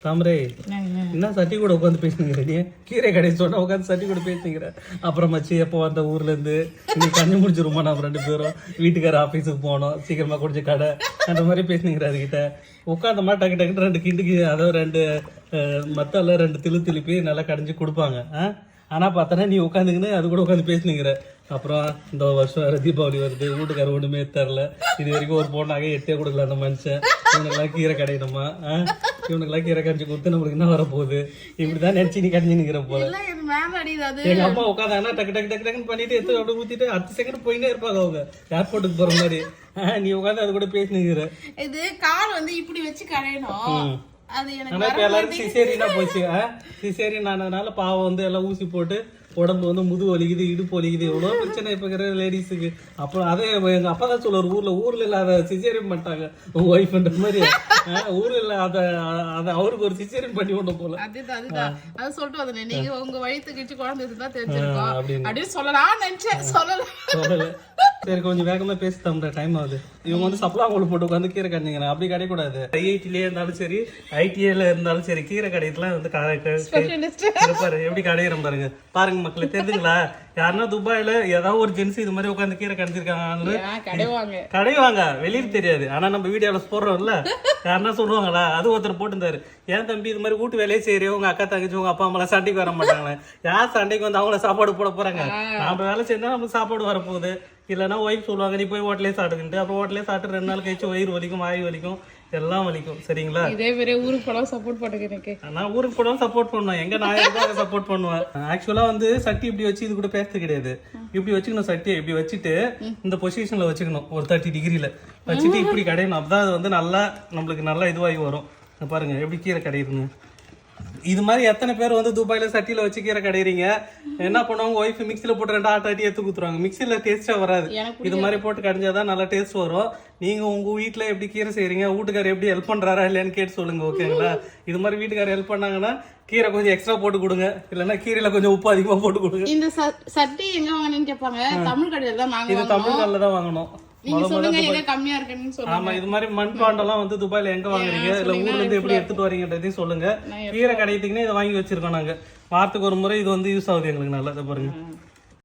தாமரை என்ன சட்டி கூட உட்காந்து பேசுனீங்க நீ கீரை கடை சொன்னா உட்காந்து சட்டி கூட பேசுனீங்க அப்புறம் மச்சி எப்போ வந்த ஊர்ல இருந்து நீ கண்ணு முடிச்சிருமா நம்ம 2 பேரும் வீட்டுக்கார ஆபீஸுக்கு போனோம் சீக்கிரமா கொஞ்சம் கடை அந்த மாதிரி பேசுனீங்க அதுகிட்ட உட்காந்த மாதிரி டக்கு டக்குன்னு 2 கிண்டுக்கு அதாவது 2 மத்தால 2 திருப்பி நல்லா கடைஞ்சி கொடுப்பாங்க. ஆனா பார்த்தனா நீ உட்காந்துக்கின்னு அது கூட உட்காந்து பேசுனீங்கிற. அப்புறம் இந்த வருஷம் வேற தீபாவளி வருது, வீட்டுக்கார ஒண்ணுமே தரல, இது வரைக்கும் ஒரு பொண்ணாக 8 கொடுக்கல அந்த மனுஷன். இவனுக்கெல்லாம் கீரை கடையணுமா, இவனுக்கெல்லாம் கீரை கடைஞ்சி கொடுத்து நம்மளுக்கு என்ன வரப்போகுது, இப்படிதான் நினைச்சு நீ கடைஞ்சி நிக்கிற போல. எங்க அம்மா உட்காந்தாங்கன்னா டக்கு டக்கு டக்கு டக்குன்னு பண்ணிட்டு எடுத்து அப்படி ஊத்திட்டு 10 செகண்ட் போயிட்டே இருப்பாங்க அவங்க ஏர்போர்ட்டுக்கு போற மாதிரி. நீ உட்காந்து அது கூட பேசினுங்கிற. இது கால் வந்து இப்படி வச்சு கடையணும். எல்லாரும் சிசேரியனா போச்சு. சிசேரியன் ஆனதுனால பாவம் வந்து எல்லாம் ஊசி போட்டு உடம்பு வந்து முது வலிக்குது, இடுப்பு வலிக்குது, எவ்வளவு பிரச்சனை இப்ப இருக்கிற லேடிஸுக்கு. அப்புறம் அதே எங்க அப்பா தான் சொல்லுவார், ஊர்ல இல்லாத சிசேரியன் பண்ணிட்டாங்க உங்க ஒய்ஃப்ன்ற மாதிரி. ஊர்ல இல்ல அத அவருக்கு ஒரு சிசேரியன் பண்ணி கொண்டு போல. அது சொல்லிட்டு வந்தேன், நீங்க உங்க வயிற்றுக்கு குழந்தை தான் தெரிஞ்சிருக்கோம் அப்படின்னு சொல்லலாம் நினைச்சேன், சொல்லல. சரி கொஞ்சம் வேகமா பேசி தம்புற டைம் ஆகுது. இவங்க வந்து சப்ளாங்கோல் போட்டு உட்காந்து கீரை கடைஞ்சிங்க, அப்படி கிடைக்கூடாது. ஐஐடிலே இருந்தாலும் சரி, ஐடிஐல இருந்தாலும் சரி, கீரை கடையெல்லாம் வந்து இருப்பாரு. எப்படி கடையிறோம் பாருங்க. பாருங்க மக்களே, தெரிஞ்சுங்களா? யாருன்னா துபாயில ஏதாவது ஒரு ஜென்ஸ் இது மாதிரி உட்காந்து கீரை கடைஞ்சிருக்காங்க, கடைவாங்க. வெளியில தெரியாது, ஆனா நம்ம வீடியோல போடுறோம்ல, யாருன்னா சொல்லுவாங்களா? அது ஒருத்தர் போட்டுருந்தாரு, ஏன் தம்பி இது மாதிரி வீட்டு வேலையே செய்யறியோ, உங்க அக்கா தங்கச்சி உங்க அப்பா அம்மா சண்டைக்கு வர மாட்டாங்களே, யார் சண்டைக்கு வந்து அவங்கள சாப்பாடு போட போறாங்க? நாம வேலை செஞ்சா நமக்கு சாப்பாடு வரப்போகுது. இல்லைன்னா ஒய்ஃப் சொல்லுவாங்க, நீ போய் ஹோட்டலே சாப்பிட்டுக்கிட்டு, அப்புறம் ஹோட்டலே சாப்பிட்டு 2 நாள் கழிச்சு வயிறு வலிக்கும், வாய் வலிக்கும், எல்லாம் வலிக்கும். சரிங்களா? இதே மாதிரி ஊருக்கு போட சப்போர்ட் பண்ணுங்க. எனக்கு நான் ஊருக்கு போட சப்போர்ட் பண்ணுவேன், எங்க நான் எதுக்காக சப்போர்ட் பண்ணுவேன். ஆக்சுவலா வந்து சட்டி இப்படி வச்சு இது கூட பேசுறது கிடையாது. இப்படி வச்சுக்கணும், சட்டியை இப்படி வச்சுட்டு இந்த பொசிஷன்ல வச்சுக்கணும், ஒரு 30 டிகிரில வச்சுட்டு இப்படி கடையணும். அப்பதான் அது வந்து நல்லா நம்மளுக்கு நல்லா இதுவாகி வரும். பாருங்க எப்படி கீரை கடையுதுங்க. இது மாதிரி எத்தனை பேர் வந்து துபாயில சட்டியில வச்சு கீரை கடையிறீங்க? என்ன பண்ணுவாங்க, ஒய்ஃப் மிக்சியில போட்டு 2 ஆட்டாட்டி எடுத்து குத்துருவாங்க. மிக்சியில டேஸ்டா வராது, இது மாதிரி போட்டு கடைஞ்சாதான் நல்லா டேஸ்ட் வரும். நீங்க உங்க வீட்டுல எப்படி கீரை செய்யறீங்க, வீட்டுக்காரர் எப்படி ஹெல்ப் பண்றாரா இல்லையான்னு கேட்டு சொல்லுங்க, ஓகேங்களா? இது மாதிரி வீட்டுக்காரர் ஹெல்ப் பண்ணாங்கன்னா கீரை கொஞ்சம் எக்ஸ்ட்ரா போட்டு கொடுங்க, இல்லன்னா கீரையில கொஞ்சம் உப்பு அதிகமா போட்டு கொடுங்க. இந்த சட்டி எங்க வாங்கணும்னு கேட்பாங்க, தமிழ் கடையில தான் வாங்கணும். இது தமிழ் கடையில தான் வாங்கணும். ஆமா, இது மாதிரி மண்பாண்டெல்லாம் வந்து துபாயில எங்க வாங்குறீங்க, இல்ல ஊர்ல இருந்து எப்படி எடுத்துட்டு வரீங்கன்றதையும் சொல்லுங்க. கீரை கடையத்துக்குன்னே இதை வாங்கி வச்சிருக்கோம் நாங்க. வாரத்துக்கு ஒரு முறை இது வந்து யூஸ் ஆகுது எங்களுக்கு. நல்லா பாருங்க.